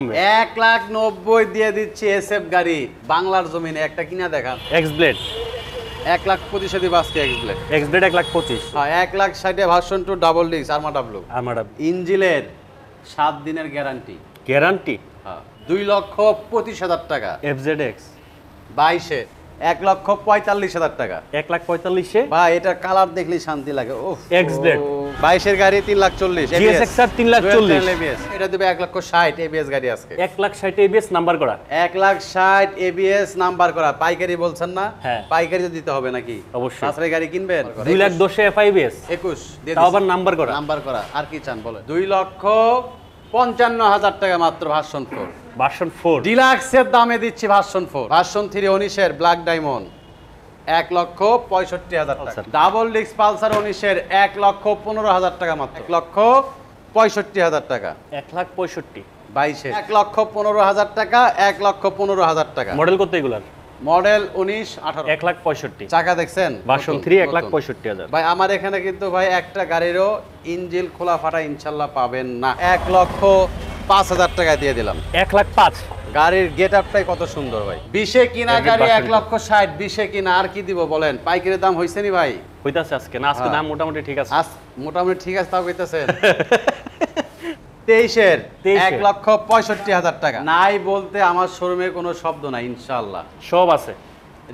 1,90,000 দিয়ে দিচ্ছি এসএফ গাড়ি বাংলার জমিনে একটা কিনা দেখান এক্স ব্লেড 1,25,000 দিয়ে বাসকে এক্স ব্লেড 1,25,000 হ্যাঁ 1,60,000 ভার্সন 2 ডাবল ডিস্ক আরমা ডাবলু ইঞ্জিনের 7 দিনের গ্যারান্টি হ্যাঁ 2,25,000 টাকা এফজেডএক্স 22 1,45,000 টাকা 1,45,000 ভাই এটা কালার দেখলেই শান্তি লাগে উফ এক্স ব্লেড 22 এর গাড়ি 3,40,000 জিএসএক্সআর 3,40,000 এটা দেবে 1,60,000 এবিএস গাড়ি আজকে 1,60,000 এবিএস নাম্বার করা 1,60,000 এবিএস নাম্বার করা পাইকারি বলছেন না হ্যাঁ পাইকারি তো দিতে হবে নাকি অবশ্যই সাশ্রয়ী গাড়ি কিনবেন 2,10,000 এফআইবিএস 21 দিয়ে তাও আবার নাম্বার করা আর কি চান বলেন 2,55,000 টাকা মাত্র ভার্সন ভার্সন 4 ডিলাক্সের দামে দিচ্ছি ভার্সন 4 ভার্সন 3 19 ব্ল্যাক ডায়মন্ড 1,65,000 টাকা ডাবল ডিস্ক পালসার 19 1,15,000 টাকা মাত্র 1,65,000 টাকা 1,65,000 22 1,15,000 টাকা 1,15,000 টাকা মডেল কত এগুলার মডেল 19 18 1,65,000 চাকা দেখছেন ভার্সন 3 1,65,000 ভাই আমার এখানে কিন্তু ভাই একটা গাড়িরও ইঞ্জিন খোলা ফাটা ইনশাআল্লাহ পাবেন না 1,05,000 টাকা দিয়ে দিলাম 1,05,000 গাড়ির গেটআপটাই কত সুন্দর ভাই 20 কিনা গাড়ি 1,60,000 20 কিনা আর কি দিব বলেন পাইকারি দাম হইছে নি ভাই হইতাছে আজকে না আজকে দাম মোটামুটি ঠিক আছে মোটামুটি ঠিক আছে তাও কইতাছেন 23 1,65,000 টাকা নাই বলতে আমার শোরুমে কোনো শব্দ নাই ইনশাআল্লাহ সব আছে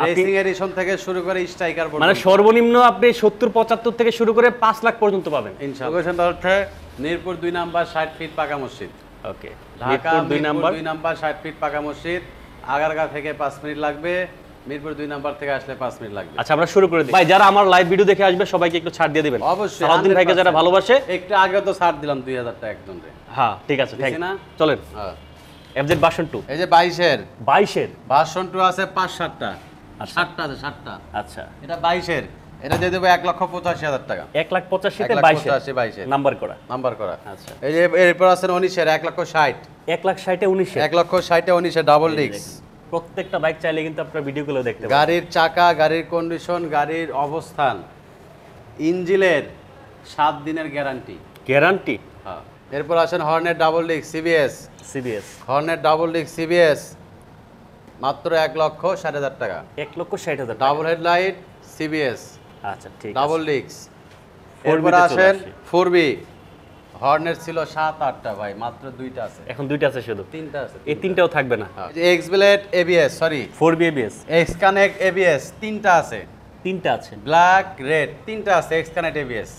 রেসিং এডিশন থেকে শুরু করে স্ট্রাইকার পর্যন্ত মানে সর্বনিম্ন আপনি 70-75 থেকে শুরু করে 5 লাখ পর্যন্ত পাবেন ইনশাআল্লাহ লোকেশনটা হচ্ছে মিরপুর 2 নাম্বার 60 ফিট পাকা মসজিদ ওকে ঢাকা মিরপুর 2 নাম্বার 60 ফিট পাকা মসজিদ আগারগাঁ থেকে 5 মিনিট লাগবে মিরপুর 2 নাম্বার থেকে আসলে 5 মিনিট লাগবে আচ্ছা আমরা শুরু করে দিই ভাই যারা আমার লাইভ ভিডিও দেখে আসবে সবাইকে একটু ছাড় দিয়ে দিবেন অবশ্যই সারাদিন ভাইকে যারা ভালোবাসে একটু আগে তো ছাড় দিলাম 2,000 টাকা একদম রে হ্যাঁ ঠিক আছে থ্যাংক না চলেন হ্যাঁ এফজেড ভার্সন 2 এই যে 22 এর ভার্সন 2 আছে 5-7টা 7টা আছে 7টা আচ্ছা এটা 22 এর এটা দিয়ে দেব 1,85,000 টাকা 1,85,000 তে 22 এর নাম্বার করা আচ্ছা এই যে এরপর আছে 19 এর 1,60,000 1,60,000 19 1,60,000 19 এর ডাবল ডিস্ক প্রত্যেকটা বাইক চাইলে কিন্তু আপনারা ভিডিওগুলো দেখতে পাবেন গাড়ির চাকা গাড়ির কন্ডিশন গাড়ির অবস্থান ইঞ্জিনের 7 দিনের গ্যারান্টি হ্যাঁ এরপর আসেন Hornet double disc CBS Hornet double disc CBS মাত্র 1,60,000 টাকা 1,60,000 ডাবল হেডলাইট সিবিএস আচ্ছা ঠিক আছে ডাবল ডিস্ক এরপর আসেন 4B হর্নেট ছিল 7-8টা ভাই মাত্র 2টা আছে এখন 2টা আছে শুধু 3টা আছে এই 3টাও থাকবে না x blade ABS sorry 4B ABS x connect ABS 3টা আছে 3টা আছে ব্ল্যাক রেড 3টা আছে এক্স কানেক্ট এবিএস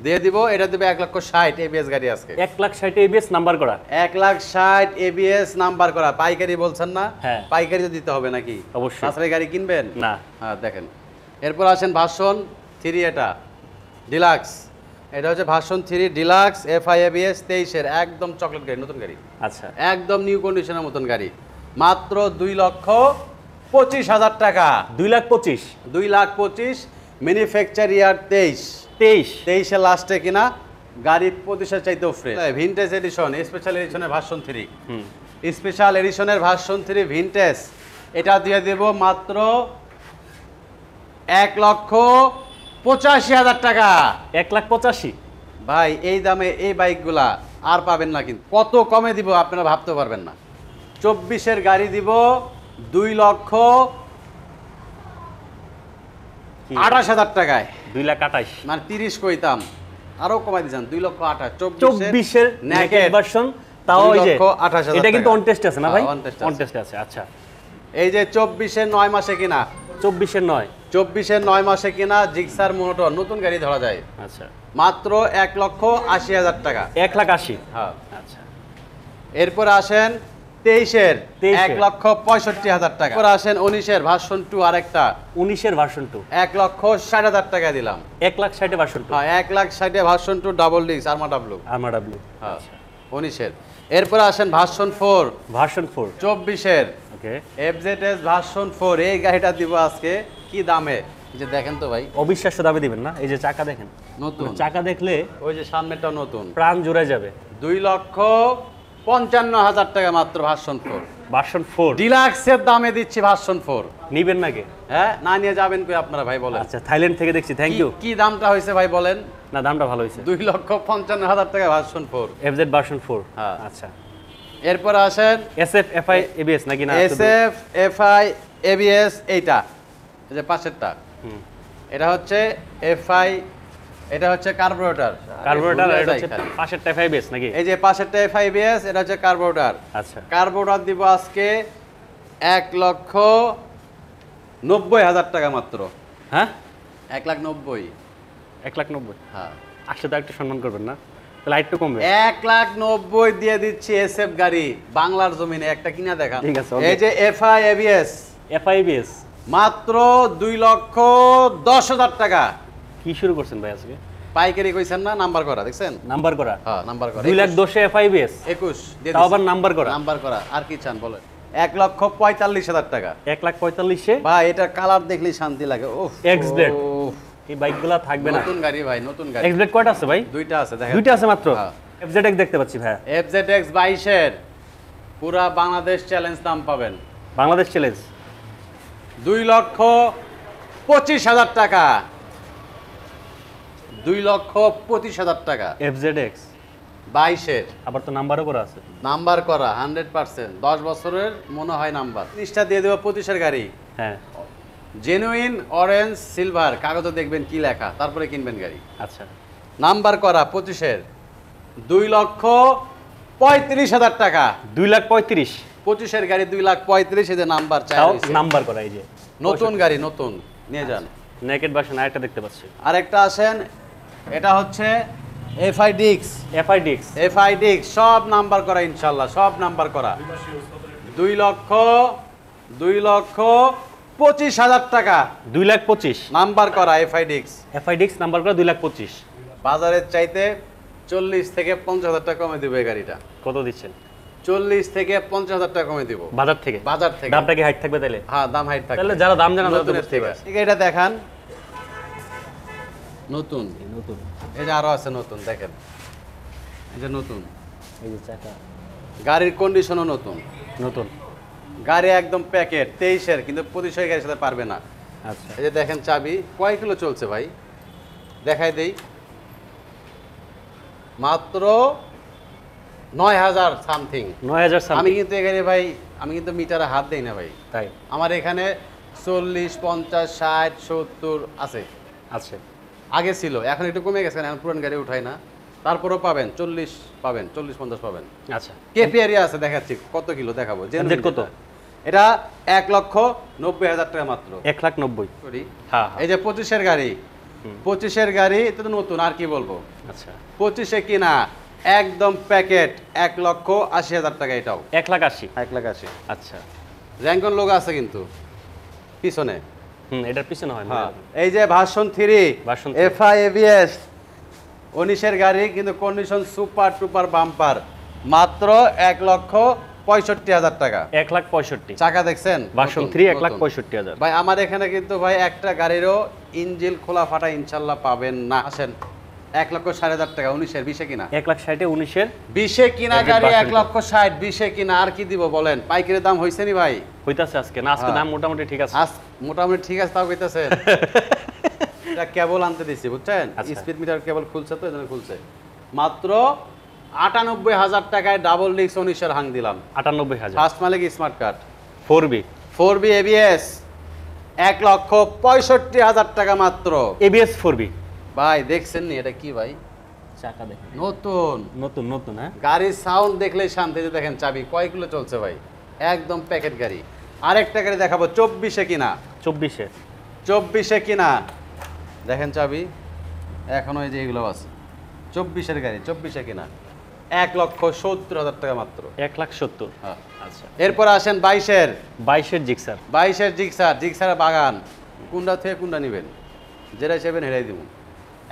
দিয়ে দিব এটা দিবে 1,60,000 এবিএস গাড়ি আজকে 1,60,000 ABS নাম্বার করা 1,60,000 এবিএস নাম্বার করা পাইকারি বলছেন না হ্যাঁ পাইকারি তো দিতে হবে নাকি অবশ্যই সাশ্রয়ী গাড়ি কিনবেন না হ্যাঁ দেখেন এরপর আসেন ভার্সন 3 এটা ডিলাক্স এটা হচ্ছে ভার্সন 3 ডিলাক্স এফআই এবিএস 23 এর একদম চকলেট গাড়ি নতুন গাড়ি আচ্ছা একদম নিউ কন্ডিশনের মতন গাড়ি মাত্র 2,25,000 টাকা 2,25,000 ম্যানুফ্যাকচার ইয়ার 23 এর লাস্টে কিনা গাড়ি প্রতিষ্ঠা চাইতেও ফ্রেশ ভিনটেজ এডিশন স্পেশাল এডিশনের ভার্সন 3 স্পেশাল এডিশনের ভার্সন 3 ভিনটেজ এটা দিয়ে দেব মাত্র 1,85,000 টাকা 1,85,000 ভাই এই দামে এই বাইকগুলা আর পাবেন না কিন্তু কত কমে দিব আপনারা ভাবতে পারবেন না 24 এর গাড়ি দিব 2,28,000 টাকায় 2,28,000 মানে 30 কইতাম আরো কমাই দিয়েছেন 2,28,000 24 এর নেকেড ভার্সন তাও এই যে এটা কিন্তু অন টেস্ট আছে না ভাই অন টেস্ট আছে আচ্ছা এই যে 24 এর 9 মাসে কিনা 24 এর 9 24 এর 9 মাসে কিনা জিক্সার মোটর নতুন গাড়ি ধরা যায় আচ্ছা মাত্র 1,80,000 টাকা 1,80,000 হ্যাঁ আচ্ছা এরপর আসেন 23 এর 1,65,000 টাকা এরপর আসেন 19 এর ভার্সন 2 আরেকটা 19 এর ভার্সন 2 1,60,000 টাকা দিলাম 1,60,000 ভার্সন 2 হ্যাঁ 1,60,000 ভার্সন 2 ডাবল ডিস্ক আরমা ডাবলু হ্যাঁ 19 এর এরপর আসেন ভার্সন 4 24 এর ওকে এফজেডএস ভার্সন 4 এই গাড়িটা দিব আজকে কি দামে যে দেখেন তো ভাই অবিশ্বাস্য দামে দিবেন না এই যে চাকা দেখেন নতুন চাকা দেখলে ওই যে সামনেটা নতুন প্রাণ জুড়ে যাবে 2,55,000 টাকা মাত্র ভার্সন 4 ডিলাক্সের দামে দিচ্ছি ভার্সন 4 নিবেন নাকি হ্যাঁ না নিয়ে যাবেন কই আপনারা ভাই বলেন আচ্ছা থাইল্যান্ড থেকে দেখছি থ্যাংক ইউ কি দামটা হয়েছে ভাই বলেন না দামটা ভালো হয়েছে 2,55,000 টাকা ভার্সন 4 এফজেড ভার্সন 4 হ্যাঁ আচ্ছা এরপর আসেন SF FI ABS নাকি না SF FI ABS এইটা এই যে পাশেরটা এটা হচ্ছে FI এটা হচ্ছে কার্বোরেটর আর এটা হচ্ছে পাশেরটা FI ABS নাকি এই যে পাশেরটা FI ABS এটা হচ্ছে কার্বোরেটর আচ্ছা কার্বোরেটর দিব আজকে 1,90,000 টাকা মাত্র হ্যাঁ 1,90,000 1,90,000 হ্যাঁ আসলে তো একটু সম্মান করবেন না তাহলে একটু কমবে 1,90,000 দিয়ে দিচ্ছি SF গাড়ি বাংলার জমিনে একটা কিনা দেখান ঠিক আছে, এই যে FI ABS FI ABS মাত্র 2,10,000 টাকা কি শুরু করছেন ভাই আজকে পাইকারি কইছেন না নাম্বার করা দেখছেন নাম্বার করা হ্যাঁ নাম্বার করা 2,10,000 FI ABS 21 দিয়ে তাও আবার নাম্বার করা নাম্বার করা আর কি চান বলেন 1,45,000 টাকা 1,45,000 ভাই এটা কালার দেখলেই শান্তি লাগে ওফ X-Blade। এই বাইকগুলো থাকবে না নতুন গাড়ি ভাই নতুন গাড়ি X-Blade কয়টা আছে ভাই দুইটা আছে দেখেন দুইটা আছে মাত্র হ্যাঁ। FZX দেখতে পাচ্ছি ভাই FZX 22 এর পুরা বাংলাদেশ চ্যালেঞ্জ দাম পাবেন বাংলাদেশ চ্যালেঞ্জ 2,25,000 টাকা 2,25,000 টাকা FZX 22 এর আবার তো নাম্বারও করা আছে নাম্বার করা 100% 10 বছরের মনে হয় নাম্বার 30টা দিয়ে দেবো 25 এর গাড়ি হ্যাঁ জেনুইন অরেঞ্জ সিলভার কাগজে দেখবেন কি লেখা তারপরে কিনবেন গাড়ি আচ্ছা নাম্বার করা 25 এর 2,35,000 টাকা 2,35,000 25 এর গাড়ি 2,35,000 এর নাম্বার চাই তাও হইছে। নাম্বার করা এই যে নতুন গাড়ি নতুন নিয়ে যান নেকেড ভার্সন আরেকটা দেখতে পাচ্ছি আরেকটা আসেন এটা হচ্ছে FIDX FIDX FIDX সব নাম্বার করা ইনশাআল্লাহ সব নাম্বার করা 2,25,000 টাকা 2,25,000 নাম্বার করা FIDX FIDX নাম্বার করা 2,25,000 বাজারের চাইতে 40 থেকে 50,000 টাকা কমে দিব এই গাড়িটা কত দিচ্ছেন 40 থেকে 50,000 টাকা কমে দিব বাজার থেকে বাজার থেকে দামটা কি হাইট থাকবে তাহলে হ্যাঁ দাম হাইট থাকে তাহলে যারা দাম জানা তারা তো নতুনের বুঝতে থেকে পারবে। ঠিক এটা দেখান নতুন নতুন এই যে আরো আছে নতুন দেখেন এই যে নতুন এই যে চাকা গাড়ির কন্ডিশনও নতুন নতুন গাড়ি একদম প্যাকেট 23 এর কিন্তু 25 এর গাড়ির সাথে পারবে না আচ্ছা এই যে দেখেন চাবি কয় কিলো চলছে ভাই দেখাই দেই মাত্র 9,000 সামথিং 9,000 আমি কিন্তু এই গাড়ি ভাই আমি কিন্তু মিটারে হাত দেই না ভাই তাই আমার এখানে 40 50 60 70 আছে আচ্ছা আগে ছিল এখন একটু কমে গেছে এখন পুরান গাড়ি উঠাই না তারপরেও পাবেন 40 পাবেন 40 50 পাবেন আচ্ছা কেপি এরিয়া আছে দেখাচ্ছি কত কিলো দেখাবো Budget কত? এটা 1,90,000 টাকা মাত্র 1,90,000 করি হ্যাঁ এই যে 25 এর গাড়ি 25 এর গাড়ি এটা তো নতুন আর কি বলবো আচ্ছা 25 এ কিনা একদম প্যাকেট 1,80,000 টাকা এটাও 1,80,000 1,80,000 আচ্ছা র্যাঙ্কন লোক আছে কিন্তু পিছনে এটার পিছনে হয় না হ্যাঁ এই যে ভার্সন 3 ভার্সন FI ABS 19 এর গাড়ি কিন্তু কন্ডিশন সুপার টুপার বাম্পার মাত্র 1,65,000 টাকা 1,65,000 চাকা দেখছেন ভার্সন নতুন, 3 নতুন। 1,65,000 ভাই আমার এখানে কিন্তু ভাই একটা গাড়িরও ইঞ্জিন খোলা ফাটা ইনশাল্লাহ পাবেন না আসেন 1,60,000 টাকা 19 এর 20 এ কিনা 1,60,000 19-এর 20 এ কিনা Hybrid গাড়ি version 1,60,000 20 এ কিনা আর কি দিব বলেন পাইকারি দাম হইছে নি ভাই হইতাছে আজকে না আজকে হ্যাঁ। দাম মোটামুটি ঠিক আছে আজ মোটামুটি ঠিক আছে তাও কইতাছেন এটা কেবল আনতে দিছি বুঝছেন আচ্ছা। স্পিড মিটার কেবল খুলছে তো এজন্য খুলছে মাত্র 98,000 টাকায় ডাবল ডিস্ক 19 এর হাং দিলাম 98,000 ফার্স্ট মালিক smart card 4B 4B ABS 1,65,000 টাকা মাত্র ABS 4B ভাই দেখছেন নি এটা কি ভাই চাকা দেখেন নতুন নতুন নতুন হ্যাঁ গাড়ির সাউন্ড দেখলেই শান্তিতে দেখেন চাবি কয় কিলো চলছে ভাই একদম প্যাকেট গাড়ি আরেকটা গাড়ি দেখাবো 24 এ কিনা 24-এ 24 এ কিনা দেখেন চাবি এখনো এই যে এগুলো আছে 24 এর গাড়ি 24 এ কিনা 1,70,000 টাকা মাত্র 1,70,000 হ্যাঁ। আচ্ছা এরপর আসেন 22 এর 22-এর জিক্সার 22 এর জিক্সার বাগান কোনটা থেকে কোনটা নেবেন যেটা চাইবেন হেরাই দিব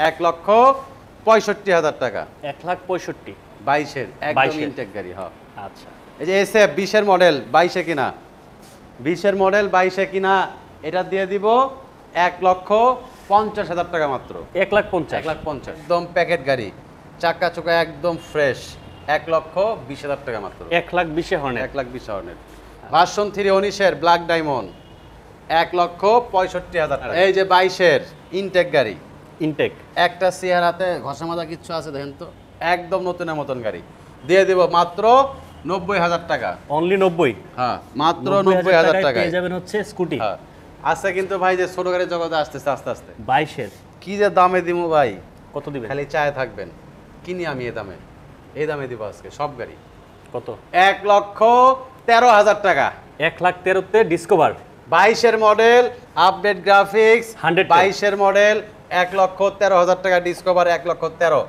1,65,000 টাকা 1,65,000 22 এর একদম 22 এর। ইনটেক গাড়ি হ্যাঁ আচ্ছা এই যে SF 20 এর মডেল 22 এ কিনা 20 এর মডেল 22 এ কিনা এটা দিয়ে দিব 1,50,000 টাকা মাত্র 1,50,000 1,50,000 একদম প্যাকেট গাড়ি চাকা চোকা একদম ফ্রেশ 1,20,000 টাকা মাত্র 1,20,000 হর্নেট 1,20,000 হর্নেট ভার্সন 3 19 এর ব্ল্যাক ডায়মন্ড 1,65,000 টাকা এই যে 22 এর ইনটেক গাড়ি ইনটেক একটা চেয়ার হাতে ঘষা মাজা কিচ্ছু আছে দেখেন তো একদম নতুনের মতন গাড়ি দিয়ে দেব মাত্র 90,000 টাকা। অনলি 90। হ্যাঁ, মাত্র 90,000 টাকা পেয়ে যাবেন হচ্ছে স্কুটি। হ্যাঁ, আচ্ছা কিন্তু ভাই যে ছোট গাড়ির জগতে আসতেছে আস্তে আস্তে 22 এর কি যে দামে দিমু ভাই, কত দিবেন? খালি চায় থাকবেন। কিনি আমি এই দামে দিব আজকে সব গাড়ি। কত? 1,13,000 টাকা। 1,13,000 তে ডিসকভার 22 এর মডেল, আপডেট গ্রাফিক্স, 100 22 এর মডেল, 1,13,000 টাকা ডিসকভার, 1,13,000।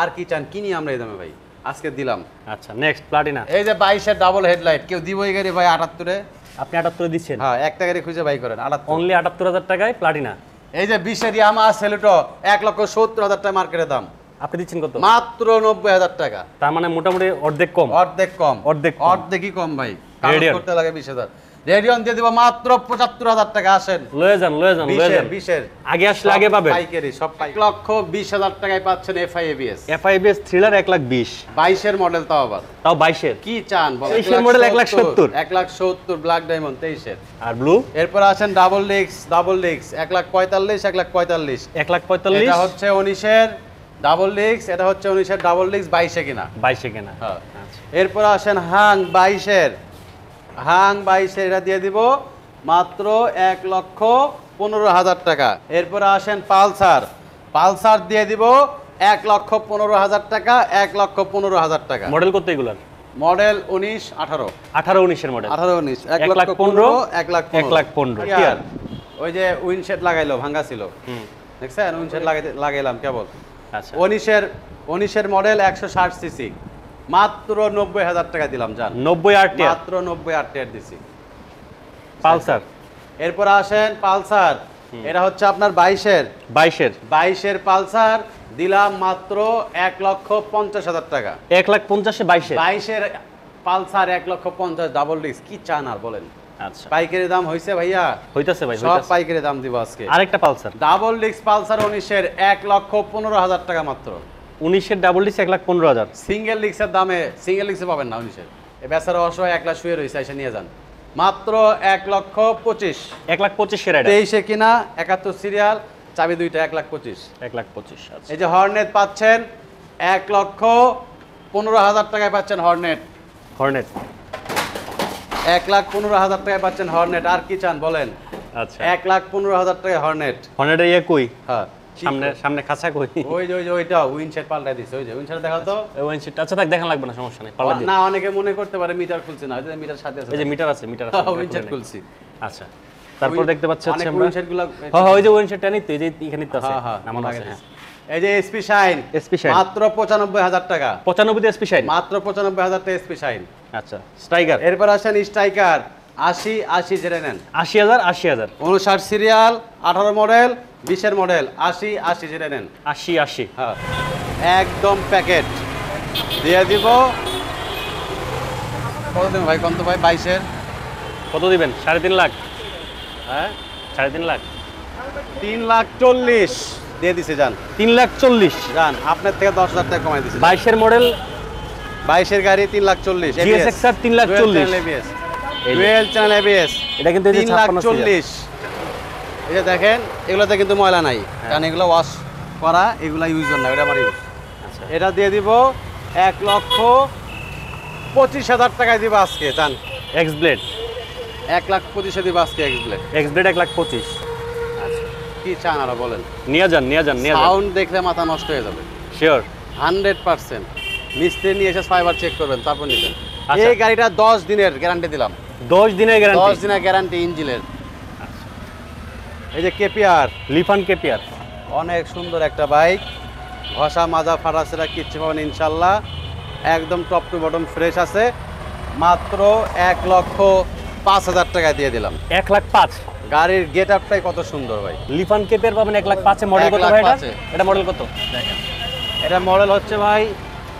আর কি চান, কিনি আমরা এই দামে ভাই, আজকে দিলাম। আচ্ছা, নেক্সট প্লাটিনা। এই যে 22 এর ডাবল হেডলাইট, কেউ দিব এই গাড়ি ভাই 78 এ? আপনি 78 এ দিচ্ছেন? হ্যাঁ, একটা গাড়ি খুঁজে বাই করেন 78। অনলি 78,000 টাকায় প্লাটিনা। এই যে 20 এর ইয়ামাহা সেলুটো 1,70,000 টাকা মার্কেটের দাম, আপনি দিচ্ছেন কত? মাত্র 90,000 টাকা। তার মানে মোটামুটি অর্ধেক কম। অর্ধেকই কম ভাই, কাজ করতে লাগে 20,000। রেডিয়ন দিয়ে দিব মাত্র 75,000 টাকা। আসেন, লয়ে যান 20 এর আগে আসলে আগে পাবেন। পাইকারি সব 1,20,000 টাকায় পাচ্ছেন FI ABS। FI ABS thriller 1,20,000। 22 এর মডেল, তাও 22 এর কি চান বলেন? 23 এর মডেল 1,70,000। 1,70,000 ব্ল্যাক ডায়মন্ড 23 এর। আর ব্লু? এরপর আছেন ডাবল ডিস্ক 1,45,000। 1,45,000। এটা হচ্ছে 19 এর ডাবল ডিস্ক, এটা হচ্ছে 19 এর ডাবল ডিস্ক, 22 এ কিনা। 22 এ কিনা। হ্যাঁ। আচ্ছা, এরপর আসেন হাং 22 এর, এটা দিয়ে দিব মাত্র 1,15,000 টাকা। এরপর আসেন পালসার দিয়ে দিব 1,15,000 টাকা, 1,15,000 টাকা। মডেল কত এগুলার? মডেল 19, 18। 18-19 এর মডেল। 18-19, 1,15,000, 1,15,000। ওই যে উইন্ডশেড লাগাইলো, ভাঙা ছিল, দেখছেন? উইন্ডশেড লাগাইলাম কেবল। আচ্ছা, 19 এর মডেল 160 সিসি, মাত্র 90,000 টাকা দিলাম। জান 90 আরটিআর, মাত্র 90 আরটিআর দিছি। পালসার। এরপর আসেন পালসার, এটা হচ্ছে আপনার 22 এর পালসার, দিলাম মাত্র 1,50,000 টাকা। 1,50,000 22 এর পালসার 1,50,000 ডাবল ডিস্ক, কি চান আর বলেন? আচ্ছা, পাইকারি দাম হইছে ভাইয়া, হইতাছে ভাই, সব পাইকারি দাম দিব আজকে। আরেকটা পালসার ডাবল ডিস্ক পালসার 19 এর 1,15,000 টাকা মাত্র। 19 এর ডাবল ডিস্ক 1,15,000। সিঙ্গেল ডিস্কের দামে, সিঙ্গেল ডিস্কে পাবেন না 19 এর। এ বেচারা অসহায় একলা শুয়ে রয়েছে, এসে নিয়ে যান মাত্র 1,25,000। 1,25,000 এর এটা 23 এ কিনা, 71 সিরিয়াল, চাবি দুইটা, 1,25,000। 1,25,000। আচ্ছা, এই যে হর্নেট পাচ্ছেন 1,15,000 টাকায় পাচ্ছেন হর্নেট। 1,15,000 টাকায় পাচ্ছেন হর্নেট। আর কি চান বলেন? আচ্ছা, 1,15,000 টাকায় হর্নেট। হর্নেটের ইয়ে কই? হ্যাঁ, সামনে খাঁচা কই? ওই যে ওইটা উইন্ডশেড পাল্টাই দিছে, ওই যে উইন্ডশেড দেখাও তো। ওই উইন্ডশিট। আচ্ছা, তাক দেখা লাগবে না, সমস্যা নেই, পাল্লা দিন। না, অনেকে মনে করতে পারে মিটার খুলছে না, হয়তো মিটার সাথে আছে। এই যে মিটার আছে উইন্ডশেড খুলছি। আচ্ছা, তারপর দেখতে পাচ্ছি হচ্ছে আমরা উইন্ডশেডগুলো। হ্যাঁ, ওই যে উইন্ডশিটটা নেই তো, এই যে এখানে তো আছে। হ্যাঁ, নাম আছে। হ্যাঁ, এই যে এসপি শাইন, মাত্র 95,000 টাকা। 95 তে এসপি শাইন, মাত্র 95,000 টাকা এসপি শাইন। আচ্ছা, স্ট্রাইকার। এরপর আসেন স্ট্রাইকার 80 জেনে নেন। 80,000। 59 সিরিয়াল, 18 মডেল, 20 এর মডেল, 80 জেনে নেন। 80। হ্যাঁ, একদম প্যাকেট দিয়ে দিব। কত দেবেন ভাই, কত ভাই? 22 এর কত দিবেন? 3.5 লাখ। হ্যাঁ, 3.5 লাখ। 3,40,000 দিয়ে দিছে। যান 3,40,000। যান, আপনার থেকে 10,000 টাকা কমাই দিছে। 22 এর মডেল, 22 এর গাড়ি 3,40,000। GSX-R 3,40,000। ডুয়েল চ্যানেল ABS, এটা কিন্তু 3,40,000। এই যে দেখেন, এগুলোতে কিন্তু ময়লা নাই, কারণ এগুলো ওয়াশ করা, এগুলো ইউজ না, এটা আমার ইউজ। আচ্ছা, এটা দিয়ে দিব 1,25,000 টাকায় দিব আজকে। চান এক্স ব্লেড? 1,25,000 দিব আজকে এক্স ব্লেড। 1,25,000। আচ্ছা, কি চান আরো বলেন? নিয়ে যান। সাউন্ড দেখলে মাথা নষ্ট হয়ে যাবে, শিওর 100%। মিস্ত্রি নিয়ে এসে ফাইবার চেক করবেন, তারপর নেবেন। আচ্ছা, এই গাড়িটা 10 দিনের গ্যারান্টি দিলাম। 10 দিনের গ্যারান্টি? 10 দিনের গ্যারান্টি ইঞ্জিনের। এই যে কেপিআর, লিফান কেপিআর, অনেক সুন্দর একটা বাইক, ঘষা মাজা ফাটাছেরা কিচ্ছু পাবেন ইনশাল্লাহ, একদম টপ টু বটম ফ্রেশ আছে। মাত্র 1,05,000 টাকা দিয়ে দিলাম। 1,05,000। গাড়ির গেট আপটাই কত সুন্দর ভাই। লিফান কেপিআর পাবেন 1,05,000। মডেল কত ভাই এটা? এটা মডেল কত দেখেন? এটা মডেল হচ্ছে ভাই,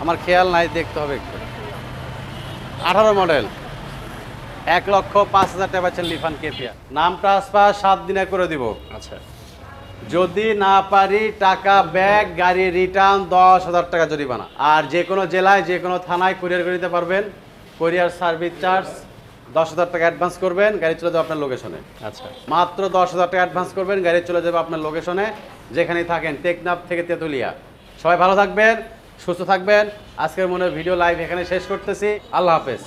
আমার খেয়াল নাই, দেখতে হবে একটু। 18 মডেল, 1,05,000 টাকা পাচ্ছেন লিফান কেপিআর। নাম ট্রান্সফার 7 দিনে করে দিব। আচ্ছা, যদি না পারি টাকা ব্যাক, গাড়ি রিটার্ন, 10,000 টাকা জরিমানা। আর যে কোনো জেলায়, যে কোনো থানায় কুরিয়ার করে দিতে পারবেন। কুরিয়ার সার্ভিস চার্জ 10,000 টাকা অ্যাডভান্স করবেন, গাড়ি চলে যাবে আপনার লোকেশনে। আচ্ছা, মাত্র 10,000 টাকা অ্যাডভান্স করবেন, গাড়ি চলে যাবে আপনার লোকেশনে, যেখানেই থাকেন, টেকনাফ থেকে তেঁতুলিয়া। সবাই ভালো থাকবেন, সুস্থ থাকবেন। আজকের মনে হয় ভিডিও লাইভ এখানে শেষ করতেছি। আল্লাহ হাফেজ।